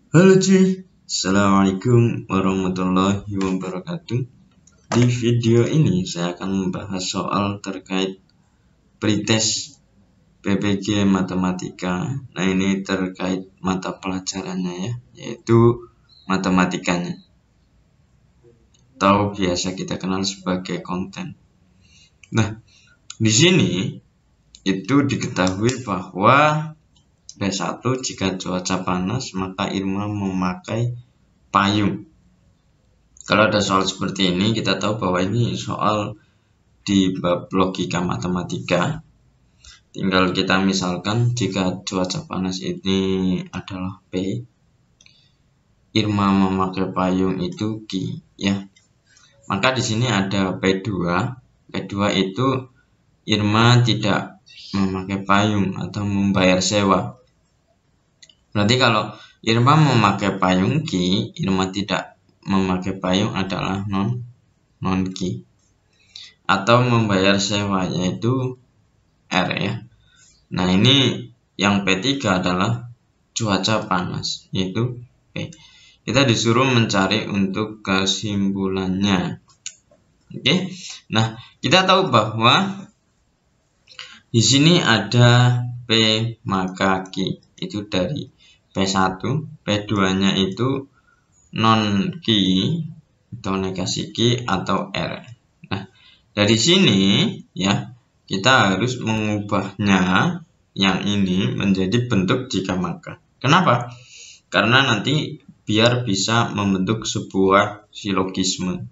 Halo cuy, Assalamualaikum warahmatullahi wabarakatuh. Di video ini saya akan membahas soal terkait pretest PPG Matematika. Nah, ini terkait mata pelajarannya ya, yaitu matematikanya, atau biasa kita kenal sebagai konten. Nah, di sini itu diketahui bahwa B1 jika cuaca panas maka Irma memakai payung. Kalau ada soal seperti ini, kita tahu bahwa ini soal di bab logika matematika. Tinggal kita misalkan jika cuaca panas ini adalah P, Irma memakai payung itu Q ya. Maka di sini ada P2. P2 itu Irma tidak memakai payung atau membayar sewa. Berarti kalau Irma memakai payung Q, Irma tidak memakai payung adalah non Q. Atau membayar sewa yaitu R ya. Nah, ini yang P3 adalah cuaca panas yaitu P. Kita disuruh mencari untuk kesimpulannya. Oke. Nah, kita tahu bahwa di sini ada P maka Q itu dari P1, P2-nya itu non Q atau negasi Q atau R. Nah, dari sini ya kita harus mengubahnya yang ini menjadi bentuk jika maka. Kenapa? Karena nanti biar bisa membentuk sebuah silogisme.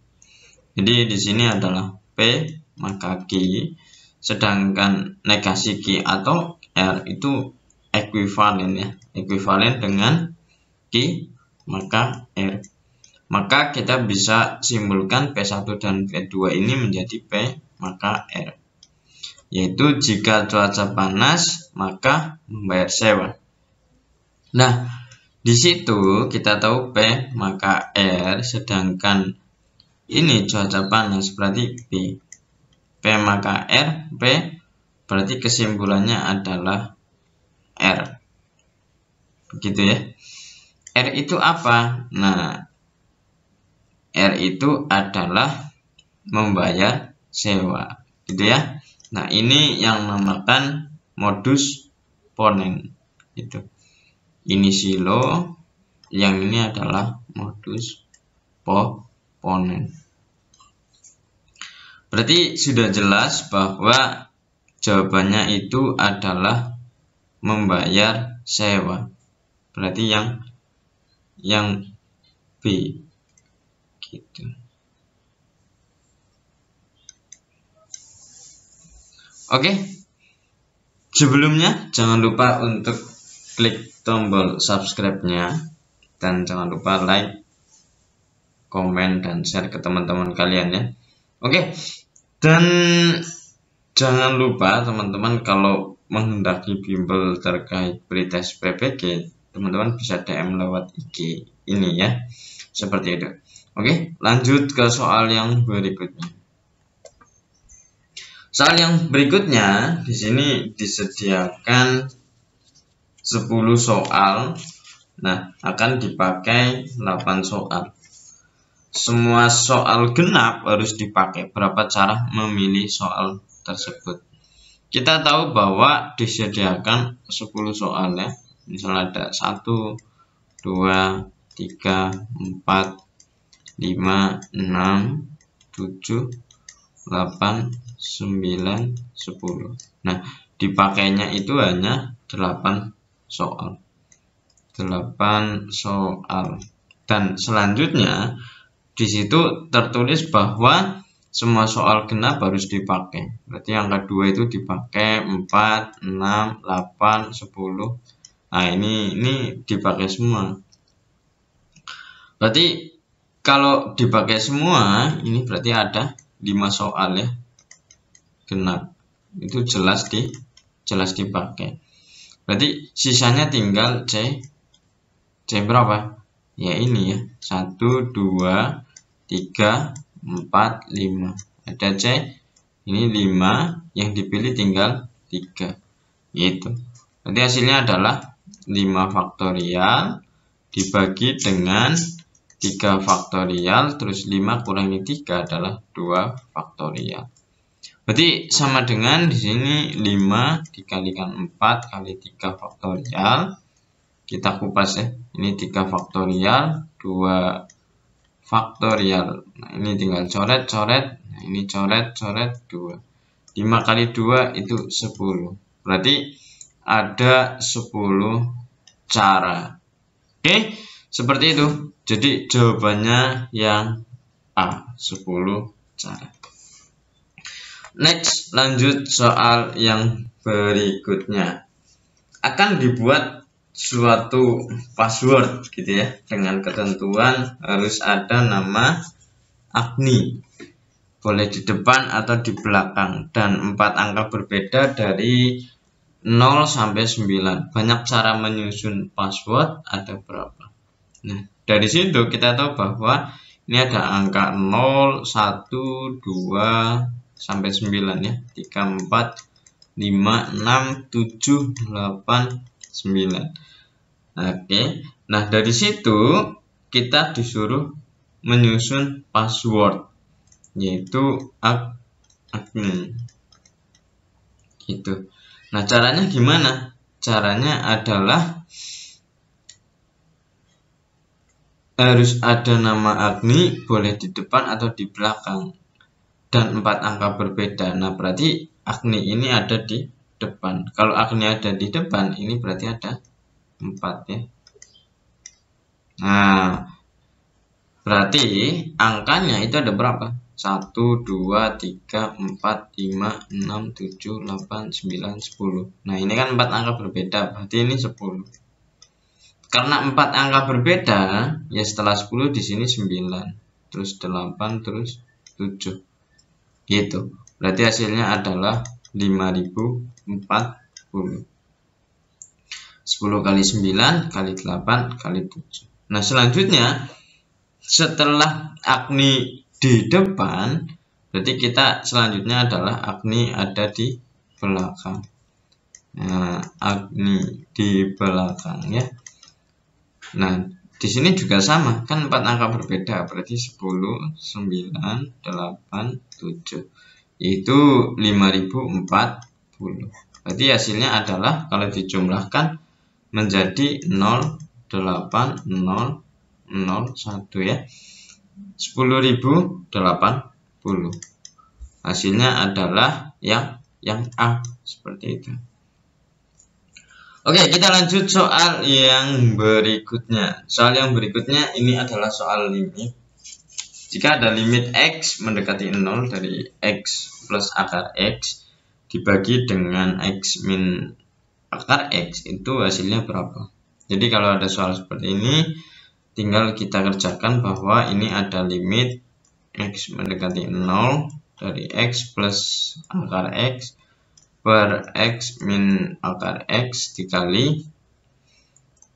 Jadi di sini adalah P maka Q, sedangkan negasi Q atau R itu ekuivalen ya, ekuivalen dengan Q maka R. Maka kita bisa simpulkan P1 dan P2 ini menjadi P maka R. Yaitu jika cuaca panas maka membayar sewa. Nah, di situ kita tahu P maka R, sedangkan ini cuaca panas berarti P. P maka R, P berarti kesimpulannya adalah R. Begitu ya. R itu apa? Nah, R itu adalah membayar sewa, gitu ya. Nah, ini yang namakan modus ponen, gitu. Ini silo, yang ini adalah modus ponen. Berarti sudah jelas bahwa jawabannya itu adalah membayar sewa. Berarti yang B gitu. Oke. Sebelumnya jangan lupa untuk klik tombol subscribe-nya dan jangan lupa like, komen, dan share ke teman-teman kalian ya. Oke. Dan jangan lupa teman-teman kalau menghendaki bimbel terkait pretest PPG, teman-teman bisa DM lewat IG ini ya. Seperti itu. Oke, lanjut ke soal yang berikutnya. Soal yang berikutnya di sini disediakan 10 soal. Nah, akan dipakai 8 soal. Semua soal genap harus dipakai. Berapa cara memilih soal tersebut? Kita tahu bahwa disediakan 10 soal ya. Misalnya ada 1, 2, 3, 4, 5, 6, 7, 8, 9, 10. Nah, dipakainya itu hanya 8 soal. 8 soal. Dan selanjutnya di situ tertulis bahwa semua soal genap harus dipakai. Berarti yang kedua itu dipakai 4, 6, 8, 10. Nah, ini dipakai semua. Berarti kalau dipakai semua, ini berarti ada 5 soal ya. Genap. Itu jelas dipakai. Berarti sisanya tinggal C berapa? Ya ini ya. 1, 2, 3, 4, 5. Ada C. Ini 5. Yang dipilih tinggal 3. Gitu. Nanti hasilnya adalah 5 faktorial dibagi dengan 3 faktorial, terus 5 kurangi 3 adalah 2 faktorial. Berarti sama dengan di sini 5 dikalikan 4 kali 3 faktorial. Kita kupas ya. Ini 3 faktorial, 2 faktorial. Nah, ini tinggal coret-coret. Nah, ini coret-coret 2. 5 kali 2 itu 10. Berarti ada 10 cara. Oke, seperti itu. Jadi jawabannya yang A, 10 cara. Next, lanjut soal yang berikutnya. Akan dibuat suatu password gitu ya, dengan ketentuan harus ada nama Agni, boleh di depan atau di belakang, dan 4 angka berbeda dari 0 sampai 9. Banyak cara menyusun password, ada berapa? Nah, dari situ kita tahu bahwa ini ada angka 0, 1, 2 sampai 9 ya. 3, 4, 5, 6, 7, 8, 9. Oke. Nah, dari situ kita disuruh menyusun password, yaitu Agni. Gitu. Nah, caranya gimana? Caranya adalah harus ada nama Agni, boleh di depan atau di belakang, dan 4 angka berbeda. Nah, berarti Agni ini ada di depan. Kalau Agni ada di depan, ini berarti ada 4 ya. Nah, berarti angkanya itu ada berapa? 1, 2, 3, 4, 5, 6, 7, 8, 9, 10. Nah, ini kan 4 angka berbeda, berarti ini 10. Karena 4 angka berbeda, ya setelah 10 di sini 9, terus 8, terus 7. Gitu. Berarti hasilnya adalah 5040. 10 kali 9 kali 8 kali 7. Nah, selanjutnya setelah Agni di depan, berarti kita selanjutnya adalah Agni ada di belakang. Nah, Agni di belakang ya. Nah, di sini juga sama, kan 4 angka berbeda, berarti 10, 9, 8, 7. Itu 5040. Berarti hasilnya adalah kalau dijumlahkan menjadi 08001 ya. 10.080. Hasilnya adalah yang A, seperti itu. Oke, kita lanjut soal yang berikutnya. Soal yang berikutnya ini adalah soal limit. Jika ada limit X mendekati 0 dari X plus akar X dibagi dengan X min akar X, itu hasilnya berapa? Jadi kalau ada soal seperti ini, tinggal kita kerjakan bahwa ini ada limit X mendekati 0 dari X plus akar X per X min akar X dikali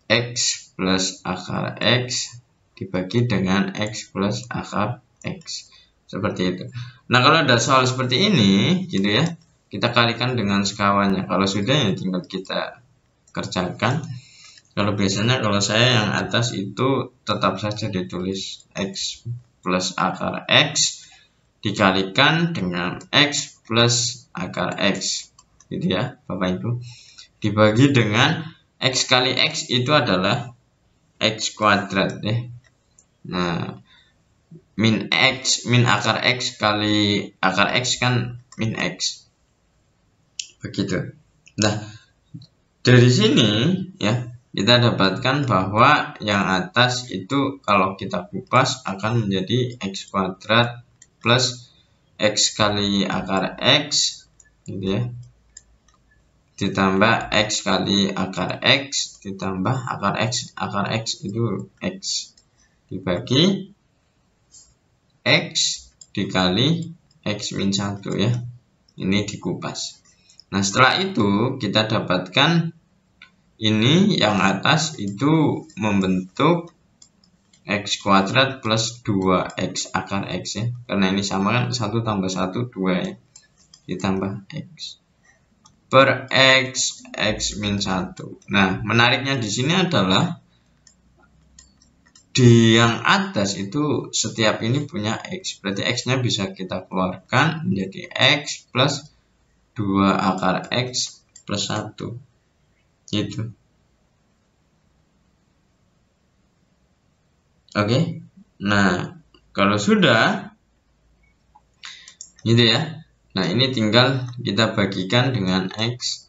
X plus akar X dibagi dengan X plus akar X. Seperti itu. Nah, kalau ada soal seperti ini gitu ya, kita kalikan dengan sekawannya. Kalau sudah ya tinggal kita kerjakan. Kalau biasanya kalau saya yang atas itu tetap saja ditulis X plus akar X dikalikan dengan X plus akar X. Gitu ya Bapak Ibu, dibagi dengan X kali X itu adalah X kuadrat ya. Nah, min X min akar X kali akar X kan min X, begitu. Nah, dari sini ya kita dapatkan bahwa yang atas itu kalau kita kupas akan menjadi X kuadrat plus X kali akar X gitu ya, ditambah X kali akar X ditambah akar X itu X dibagi X dikali X min 1 ya. Ini dikupas. Nah, setelah itu kita dapatkan ini yang atas itu membentuk X kuadrat plus 2X akar X ya. Karena ini sama kan, 1 tambah 1 2 ya, ditambah X per X min 1. Nah, menariknya di sini adalah di yang atas itu setiap ini punya X, berarti X-nya bisa kita keluarkan menjadi X plus 2 akar X plus 1 gitu. Oke. Nah, kalau sudah gitu ya. Nah, ini tinggal kita bagikan dengan X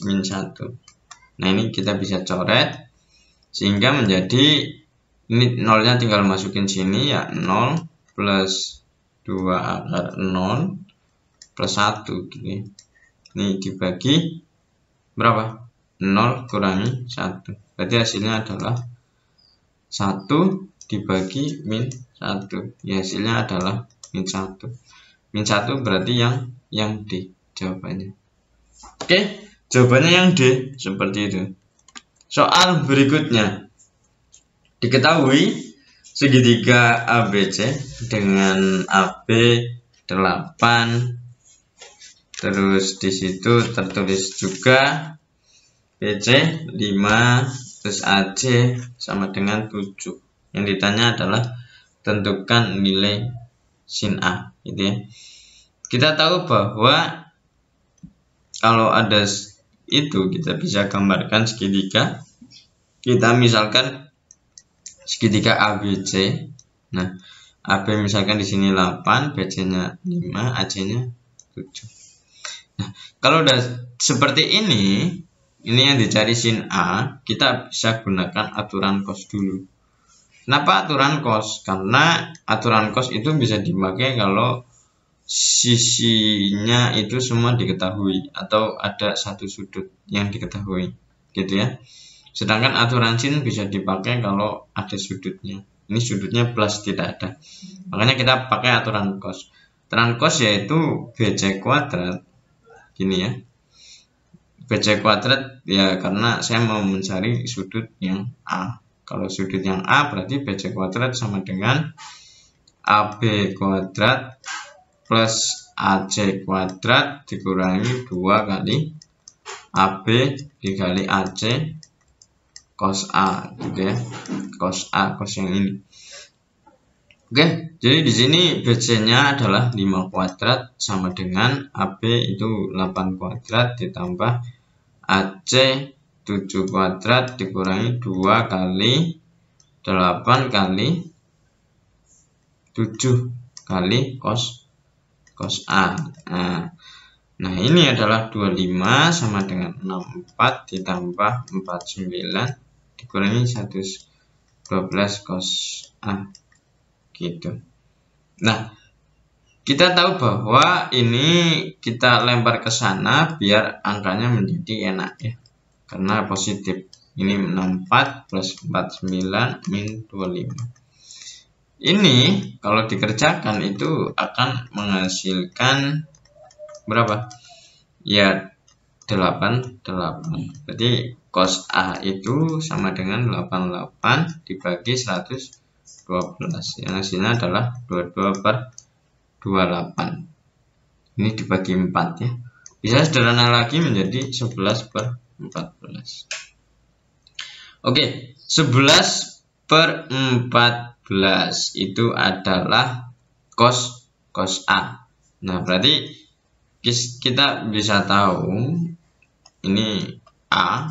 min 1. Nah, ini kita bisa coret sehingga menjadi ini nolnya tinggal masukin sini ya, 0 plus 2 akar 0 plus 1 gitu ya. Ini dibagi berapa? 0 kurangi 1. Berarti hasilnya adalah 1 dibagi min 1. Ya, hasilnya adalah min 1. Min 1 berarti yang D jawabannya. Oke, jawabannya yang D seperti itu. Soal berikutnya. Diketahui segitiga ABC dengan AB 8. Terus di situ tertulis juga BC 5, terus AC sama dengan 7. Yang ditanya adalah tentukan nilai sin A, gitu ya. Kita tahu bahwa kalau ada itu kita bisa gambarkan segitiga. Kita misalkan segitiga ABC. Nah, AB misalkan di sini 8, BC-nya 5, AC-nya 7. Nah, kalau udah seperti ini yang dicari sin A, kita bisa gunakan aturan cos dulu. Kenapa aturan cos? Karena aturan cos itu bisa dipakai kalau sisinya itu semua diketahui atau ada satu sudut yang diketahui, gitu ya. Sedangkan aturan sin bisa dipakai kalau ada sudutnya. Ini sudutnya plus tidak ada. Makanya kita pakai aturan cos. Aturan cos yaitu BC kuadrat. Gini ya. BC kuadrat ya karena saya mau mencari sudut yang A. Kalau sudut yang A berarti BC kuadrat sama dengan AB kuadrat plus AC kuadrat dikurangi 2 kali AB dikali AC cos A, gitu ya. Cos A, cos yang ini. Oke, jadi di sini BC-nya adalah 5 kuadrat sama dengan AB itu 8 kuadrat ditambah AC 7 kuadrat dikurangi 2 kali 8 kali 7 kali cos A. Nah, ini adalah 25 sama dengan 64 ditambah 49 dikurangi 112 cos A, gitu. Nah, kita tahu bahwa ini kita lempar ke sana biar angkanya menjadi enak ya, karena positif. Ini 64 plus 49 min 25. Ini kalau dikerjakan itu akan menghasilkan berapa? Ya 88. Berarti cos A itu sama dengan 88 dibagi 112. Yang hasilnya adalah 22/28. Ini dibagi 4 ya. Bisa sederhana lagi menjadi 11/14. Oke, 11/14 itu adalah cos A. Nah, berarti kita bisa tahu ini A,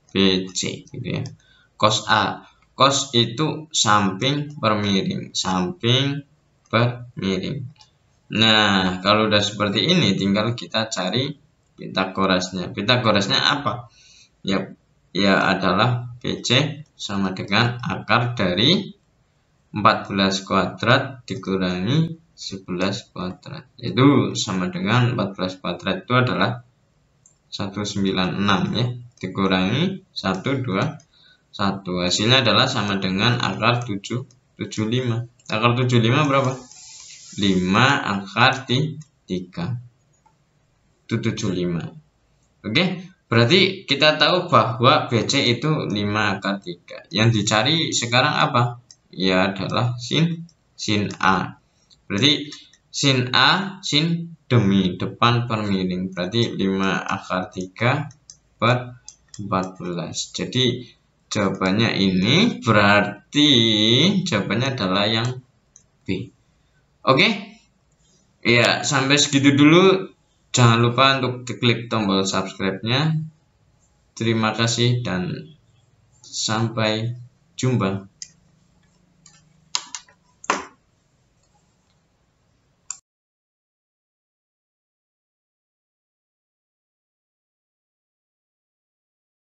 B, C, gitu ya. Cos A, cos itu samping per miring, samping per miring. Nah, kalau udah seperti ini, tinggal kita cari Pitagorasnya. Pitagorasnya apa? Ya adalah BC sama dengan akar dari 14 kuadrat dikurangi 11 kuadrat, itu sama dengan 14 kuadrat itu adalah 196 ya, dikurangi 121, hasilnya adalah sama dengan akar 75. Akar 75 berapa? 5 akar 3 itu 75. Oke, berarti kita tahu bahwa BC itu 5 akar 3. Yang dicari sekarang apa? Ya adalah sin A. Berarti sin A, sin demi depan per miring. Berarti 5 akar 3/14. Jadi jawabannya ini, berarti jawabannya adalah yang B. Oke? Ya, sampai segitu dulu. Jangan lupa untuk klik tombol subscribe-nya. Terima kasih dan sampai jumpa.